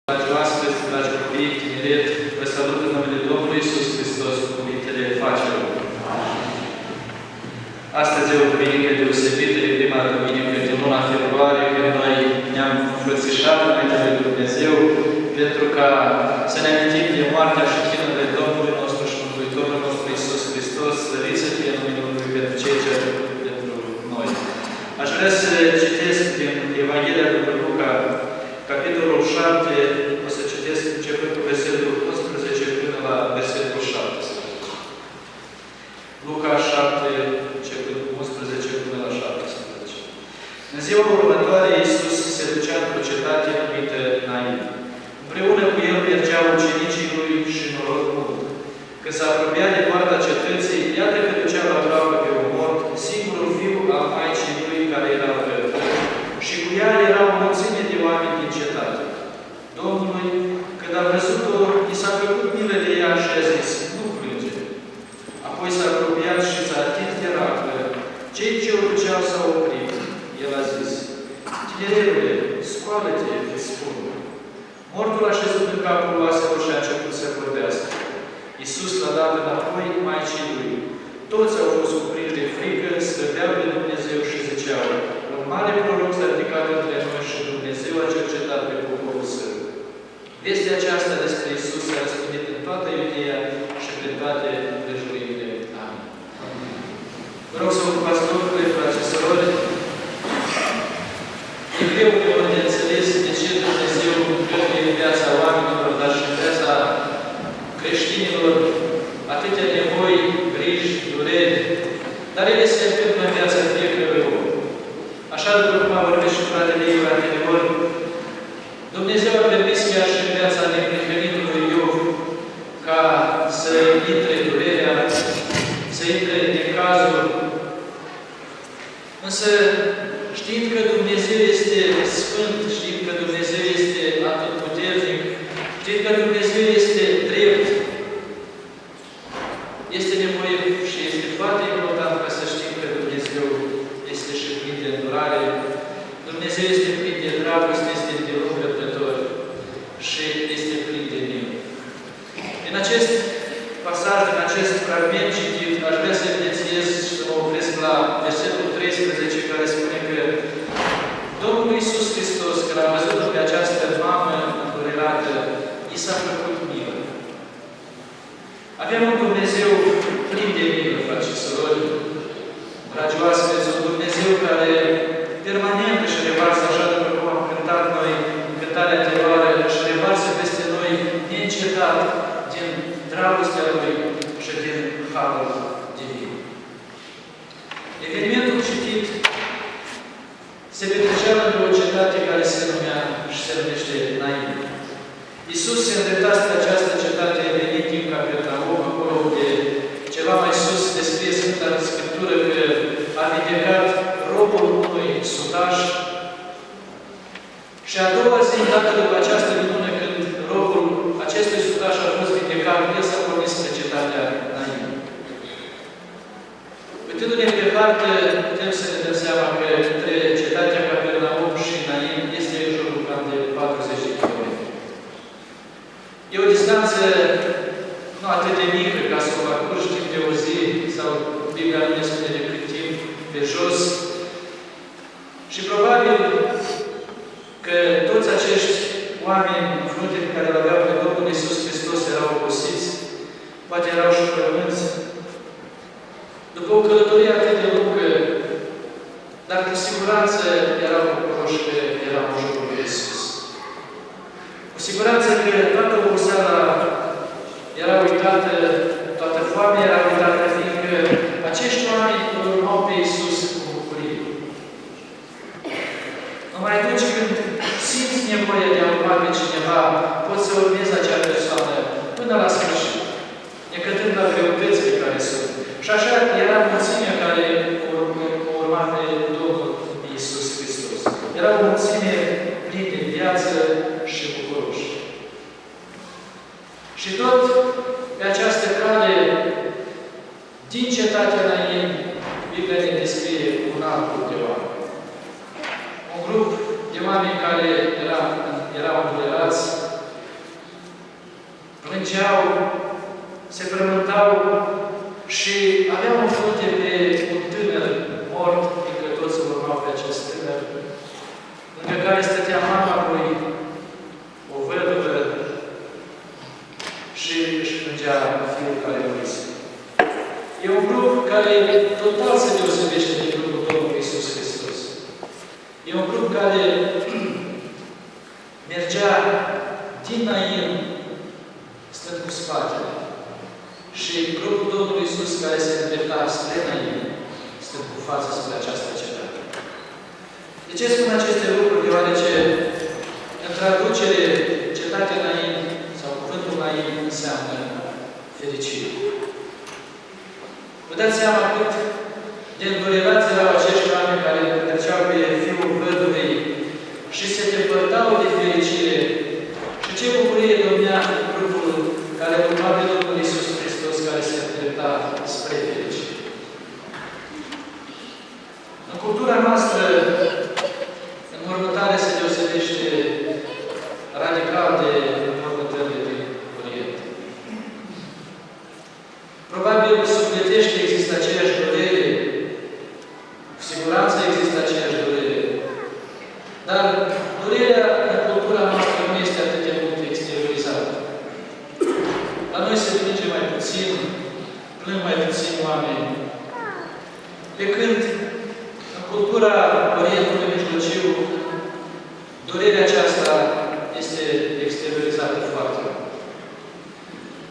Dragi oaspeți, dragi copii, tineret, vă salut în numele Domnului Iisus Hristos cu cuvintele Facerea. Astăzi e o duminică deosebită, e prima duminică din luna februarie, când noi ne-am înfrățișat înaintea lui Dumnezeu pentru ca să ne amintim de moartea și chinurile Domnului nostru și Mântuitorul nostru Iisus Hristos, slăvit să fie numele Lui pentru ceea ce a făcut pentru noi. Aș vrea să citesc din Evanghelia după Luca, capitolul 7, o să citesc începând cu versetul 11 până la versetul 17. Luca 7, începând cu 11 până la 17. În ziua următoare, Iisus se ducea într-o cetate numită Nain. Împreună cu El mergeau ucenicii Lui și norod mult. Când s-a apropiat de poarta cetății, iată că ducea la groapă pe un mort, singurul fiu al Maicii Lui, care era rău. Și cu ea era o mulțime de oameni din cetate. Domnului, când a văzut-o, i s-a făcut milă de ea și a zis: nu plânge. Apoi s-a apropiat și s-a atins de racă. Cei ce o duceau s-au oprit. El a zis: tinerelule, scoală-te, îți spun. Mortul a șezut în capul oaselor și a început să vorbească. Iisus l-a dat înapoi Maicii Lui. Toți au fost cuprinși de frică, slăveau pe Dumnezeu și ziceau: un mare proroc s-a ridicat între noi și Dumnezeu a cercetat pe poporul său. Vestea aceasta despre Iisus s-a răspândit în toată Iudeea și prin toate împrejurimile. Amin. Vă rog să ocupați locurile, frați și surori. E greu uneori de înțeles de ce Dumnezeu îngăduie în viața oamenilor, dar și în viața creștinilor, atâtea nevoi, griji, dureri, dar ele se întâmplă în viața fiecărui om. Așa după cum a vorbit și fratele Iu anterior, Dumnezeu a permis chiar și în viața neprihănitului Iov ca să intre durerea, să intre necazul. Însă, știind că Dumnezeu este Sfânt, știind că Dumnezeu este atotputernic, știind că Dumnezeu este drept, este nevoie și este foarte important ca să știm că Dumnezeu este și plin de îndurare, Dumnezeu este plin de dragoste, este îndelung răbdător și este plin de mil. În acest pasaj, în acest fragment citit, aș vrea să evidențiez și să mă opresc la versetul 13, care spune că Domnul Iisus Hristos, când a văzut-o pe această mamă îndurerată, i s-a făcut milă. Avem un Dumnezeu plin de milă, frați și surori, dragi oaspeți, un Dumnezeu care permanent își revarsă, așa după cum am cântat noi în cântarea anterioară, își revarsă peste noi neîncetat din dragostea Lui și din harul divin. Evenimentul citit se petrecea într-o cetate care se numea și se numește Nain. Iisus se îndrepta spre această cetate venit din Capernaum, acolo unde ceva mai sus descrie Sfânta Scriptură că a vindecat robul unui sutaș și a doua zi, dată după această minune, când robul acestui sutaș a fost vindecat, el s-a pornit spre cetatea Nain. Uitându-ne pe hartă, putem să ne dăm seama că între cetatea Capernaum și Nain este în jurul cam de 40 de km. E o distanță nu atât de mică ca să o parcurgi timp de o zi, sau Biblia nu ne spune de cât timp, pe jos. Și probabil că toți acești oameni în frunte pe care îl aveau pe Domnul Iisus Hristos erau obosiți, poate erau și frămânți. După o călătorie atât de lungă, dar cu siguranță erau bucuroși că erau în jurul lui Iisus. Cu siguranță că toată oboseala era uitată, toată foamea era uitată, fiindcă acești oameni îl urmau pe Iisus cu bucurie. Numai atunci când simți nevoia de a urma pe cineva, poți să urmezi acea persoană până la sfârșit, necătând la greutățile care sunt. Și așa era mulțimea care urma pe Domnul Iisus Hristos. Era o mulțime plină de viață și bucuroși. Și tot pe această cale, din cetatea Nain, Biblia ne descrie un alt grup de oameni. Un grup de oameni care erau îndurerați, plângeau, se frământau și aveau în frunte pe un tânăr mort, fiindcă toți se urmau pe acest tânăr, lângă care stătea mama lui, o văduvă, și își plângea fiul care murise. E un grup care total se deosebește de grupul Domnului Iisus Hristos. E un grup care mergea dinainte, stând cu spatele. Și grupul Domnului Iisus care se îndrepta spre înainte, stând cu față spre această cetate. De ce spun aceste lucruri? Deoarece, în traducere, cetatea înainte, sau cuvântul înainte, înseamnă fericire. Vă dați seama cât de îndurerați erau acești oameni care mergeau pe fiul văduvei și se depărtau de fericire. Și ce bucurie domnea în grupul care urma pe Domnul Iisus Hristos, care se îndrepta spre fericire. În cultura noastră, înmormântarea se deosebește radical de înmormântările din Orient. Probabil sufletește există aceeași durere, cu siguranță există aceeași durere, dar durerea în cultura noastră nu este atât de mult exteriorizată. La noi se plânge mai puțin, plâng mai puțin oameni, pe când în cultura Orientului Mijlociu, durerea aceasta este exteriorizată foarte mult.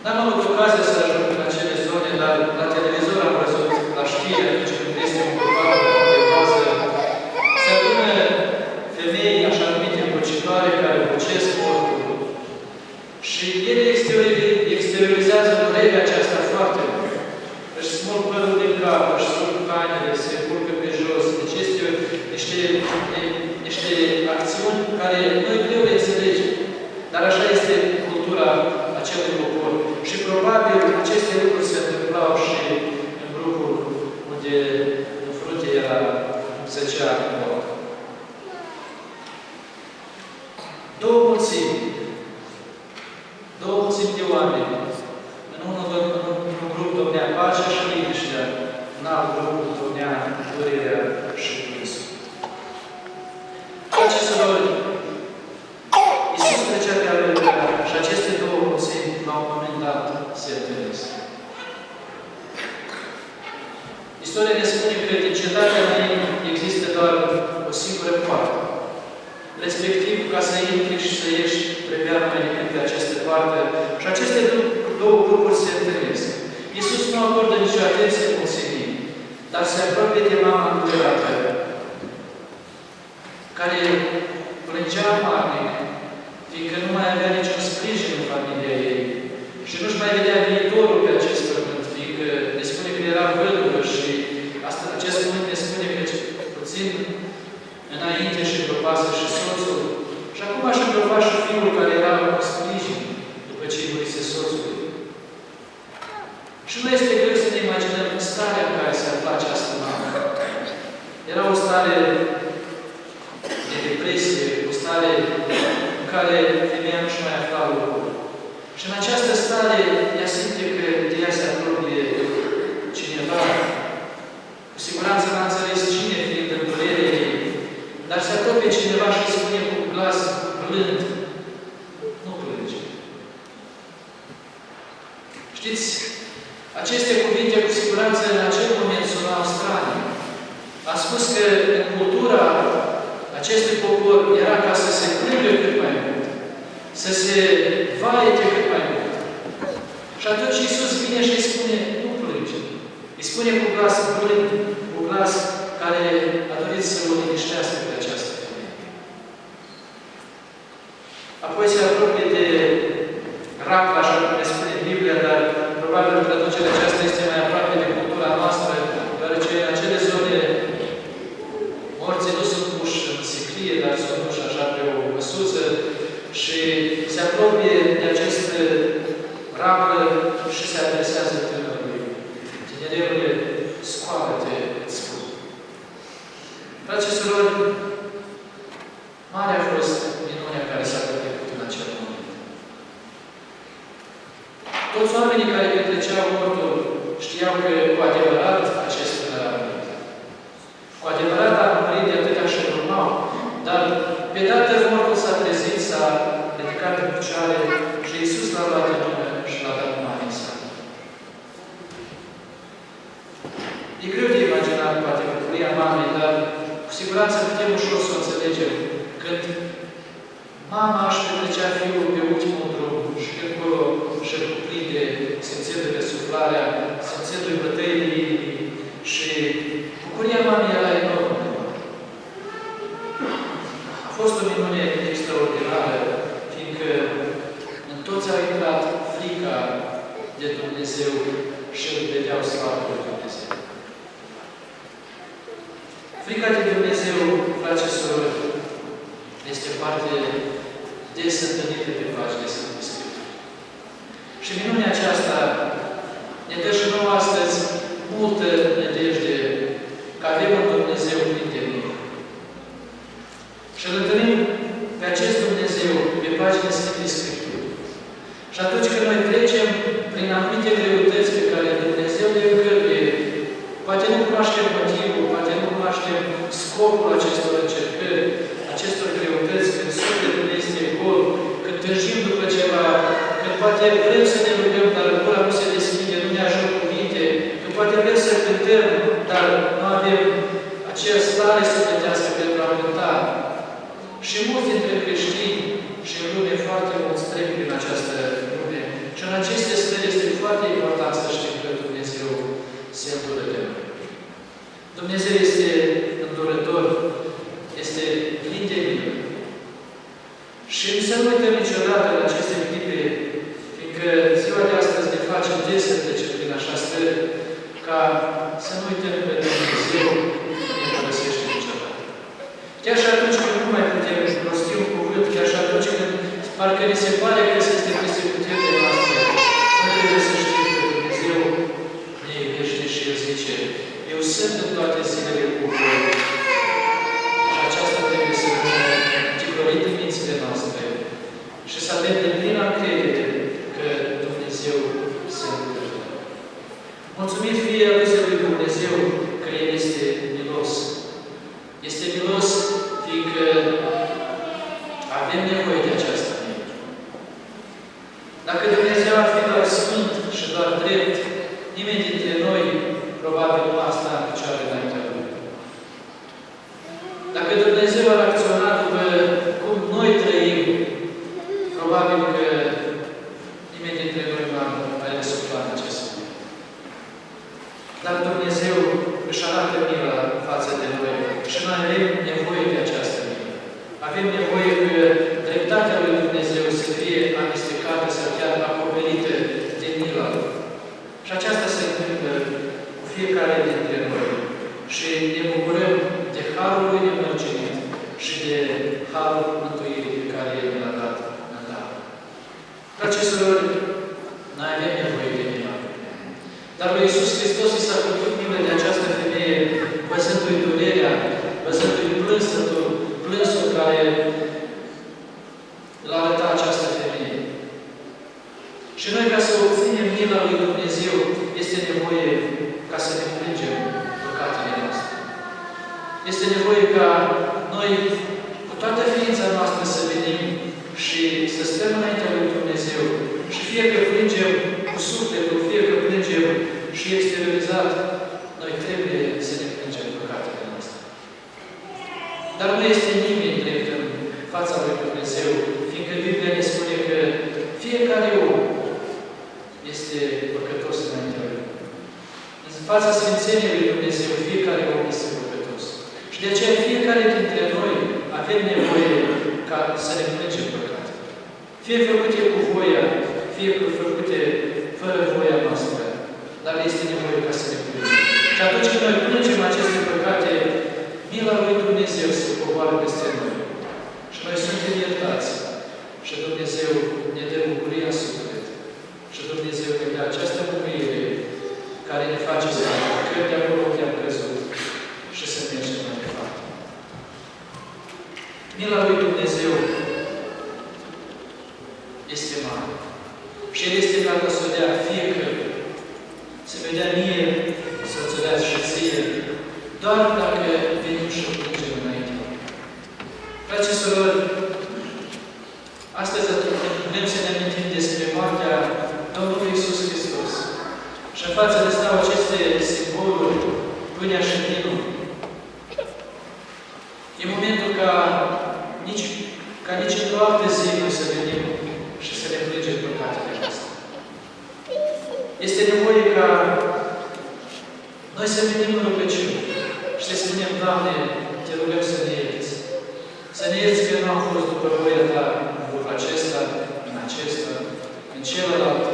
N-am avut ocazia să ajung în acele zone, dar la televizor am văzut, la știri, atunci când este un program de bază, se adună femei așa numite muncitoare care muncesc corpul și ele exteriorizează durerea aceasta foarte mult. Își smulg părul de cap, își smulg hainele, se culcă pe jos. Deci este niște acțiuni care noi greu le înțelegem. Dar așa este cultura acelui popor. Și probabil aceste lucruri se întâmplau și în grupul unde în frunte era zăcea mort. Două mulțimi de oameni. În un grup domnea pacea și liniștea, în alt grup domnea durerea și plânsul. Frați și surori, Iisus trecea pe lângă și aceste două mulțimi, la un moment dat, se întâlnesc. Istoria ne spune că din cetatea înainte există doar o singură poartă. Respectiv, ca să intri și să ieși, trebuia mai decât pe aceste poartă. Și aceste două grupuri se întâlnesc. Iisus nu acordă nicio atenție mulțimii, dar se apropie de mama îndurerată, care plângea amarnic, fiindcă nu mai avea niciun sprijin în familia ei și nu-și mai vedea viitorul pe acest pământ, fiindcă ne spune că era văduvă și acest cuvânt ne spune că puțin înainte și îngropase și soțul. Și acum aș îngropa și fiul care era cu sprijin după ce îi murise soțului. Și nu este greu să ne imaginăm starea în care se afla această mamă. Era o stare de depresie, o stare în care femeia nu-și mai afla locul. Și în această stare, ea simte că de ea se apropie cineva. Cu siguranță n-a înțeles cine, fiind în durerea ei, dar se apropie cineva și îi spune cu un glas blând, nu plânge. Știți, aceste cuvinte cu siguranță în acel moment sunau stranii. A spus că în cultura acestui popor era ca să se plângă cât mai mult, să se vaete cât mai mult. Și atunci Iisus vine și îi spune, nu plânge. Îi spune cu glas blând, cu glas care a dorit să o liniștească pe această femeie. Apoi se apropie de Racla, așa cum ne spune Biblia, dar probabil traducerea aceasta este mai aproape de cultura noastră, deoarece în acele zone morții nu sunt puși în siclie, dar sunt puși așa pe o măsuță și se apropie de acest Raclă și se adresează tânărului. Tinerelule, scoală-te, îți spun. Frați și surori, mare a fost minunea care s-a petrecut în acel moment. Toți oamenii care petreceau mortul știau că cu adevărat acesta era murit. Cu adevărat a murit de atâta și normal, dar pe dată mortul s-a trezit, s-a ridicat în picioare și Iisus l-a luat în mână și l-a dat mamei sale. E greu de imaginat, poate, bucuria mamei, dar cu siguranță putem ușor să o înțelegem. Când mama își petrecea fiul pe ultimul drum și când acolo și-l cuprinde, simțindu-i suflarea, simțindu-i bătăile inimii și bucuria mamei era enormă. A fost o minune extraordinară, fiindcă în toți a intrat frica de Dumnezeu și îl vedeau slavă de Dumnezeu. Frica de Dumnezeu, frați și surori, este parte des întâlnită pe paginile Sfântului Scripturi. Și minunea aceasta ne dă și nouă astăzi multă nădejde că avem un Dumnezeu plin de milă. Și îl întâlnim pe acest Dumnezeu pe paginile Sfântului Scripturi. Și atunci când noi trecem prin anumite greutăți pe care Dumnezeu le îngăduie, poate nu cunoaștem motivul, poate nu cunoaștem scopul acestor încercări, acestor greutăți, când sufletul este gol, când tânjim după ceva, când poate vrem să ne rugăm, dar gura nu se deschide, nu ne ajung cuvinte, când poate vrem să cântăm, dar nu avem aceea stare sufletească pentru a cânta. Și mulți dintre creștini și în lume foarte mulți trec prin această lume. Și în aceste stări este foarte important să știm că Dumnezeu se îndură de noi. Dumnezeu este îndurător, este plin de milă. Și să nu uităm niciodată în aceste clipe, fiindcă ziua de astăzi ne face des să trecem prin așa stări, ca să nu uităm că Dumnezeu ne părăsește niciodată. Chiar și atunci când nu mai putem rosti un cuvânt, chiar și atunci când parcă ne se pare că se este peste puterile noastre, nu trebuie să știm că Dumnezeu ne iubește și El zice: eu sunt în toate zilele cu voi. Și aceasta trebuie să rămână ticălit în mințile noastre și să avem de plină încredere că Dumnezeu se îndură. Mulțumit fie lui Dumnezeu că El este milos. Este milos fiindcă avem nevoie de această milă. Dacă Dumnezeu ar fi doar sfânt și doar drept, nimeni dintre noi probabil nu ar sta în picioare înaintea Lui. Dacă Dumnezeu ar acționa după cum noi trăim, probabil că nimeni dintre noi nu ar răsufla în acest moment. Dar Dumnezeu își arată mila față de noi și noi avem nevoie de această milă. Avem nevoie că dreptatea lui Dumnezeu să fie amestecată sau chiar acoperită de mila Lui. Și aceasta se întâmplă cu fiecare dintre noi. Și ne bucurăm de harul lui nemărginit și de harul mântuirii pe care El ne-a dat în dar. Dragi surori, noi avem nevoie de mila. Dar lui Iisus Hristos i s-a făcut milă de această femeie, văzându-i durerea, văzându-i plânsul care l-a arătat această femeie. Și noi, ca să obținem mila lui Dumnezeu, este nevoie ca să ne plângem păcatele noastre. Este nevoie ca noi, cu toată ființa noastră, să venim și să stăm înaintea lui Dumnezeu. Și fie că plângem cu sufletul, fie că plângem și exteriorizat, noi trebuie să ne plângem păcatele noastre. Dar nu este nimeni drept în fața lui Dumnezeu, fiindcă Biblia ne spune că fiecare om este păcătos înaintea Lui. În fața Sfințeniei lui Dumnezeu, fiecare om este păcătos. Și de aceea fiecare dintre noi avem nevoie ca să ne plângem păcate. Fie făcute cu voia, fie făcute fără voia noastră, dar este nevoie ca să ne plângem. Și atunci când noi plângem aceste păcate, mila lui Dumnezeu se coboară peste noi. Și noi suntem iertați. Și Dumnezeu ne dă bucuria în suflet. Și Dumnezeu ne dă această bucurie care ne face să cred de acolo unde am crezut și să mergem mai departe. Mila lui Dumnezeu este mare. Și El este gata să o dea fiecare. Să vedea mie, să-ți o dea și ție, doar dacă venim și plângem înainte. Frați și surori, astăzi vrem să ne amintim despre moartea Domnului Iisus Hristos. Și în fața de stau aceste simboluri, pâinea și vinul. E momentul ca nici într-o altă zi noi să venim și să ne plângem păcatele noastre. Este nevoie ca noi să venim în rugăciune și să spunem, Doamne, te rugăm să ne ierți. Să ne ierți că nu am fost după voia Ta în lucrul acesta, în acesta, în celălalt.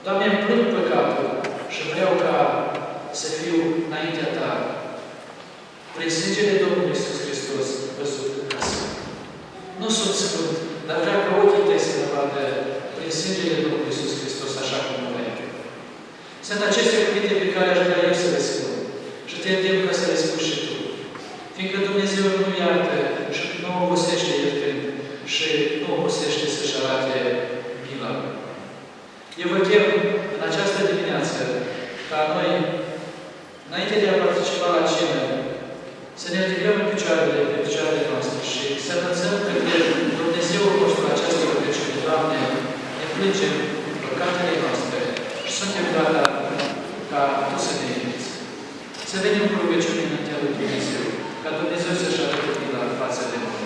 Doamne, îmi plâng păcatul și vreau ca să fiu înaintea Ta. Prin sângele Domnului Iisus Hristos, văzut ca sfânt. Nu sunt sfânt, dar vreau ca ochii Tăi să mă vadă prin sângele Domnului Iisus Hristos, așa cum nu vrei. Sunt aceste cuvinte pe care aș vrea eu să le spun și te îndemn ca să le spui și tu. Fiindcă Dumnezeu nu iartă și nu obosește iertând și nu obosește să-și arate mila. Eu vă chem în această dimineață ca noi, înainte de a participa la cină, să ne ridicăm în picioarele noastre și să înălțăm către Dumnezeul nostru această rugăciune. Doamne, ne plângem păcatele noastre și suntem gata ca Tu să ne ierți. Să venim cu rugăciune înaintea lui Dumnezeu, ca Dumnezeu să-și arate mila față de noi.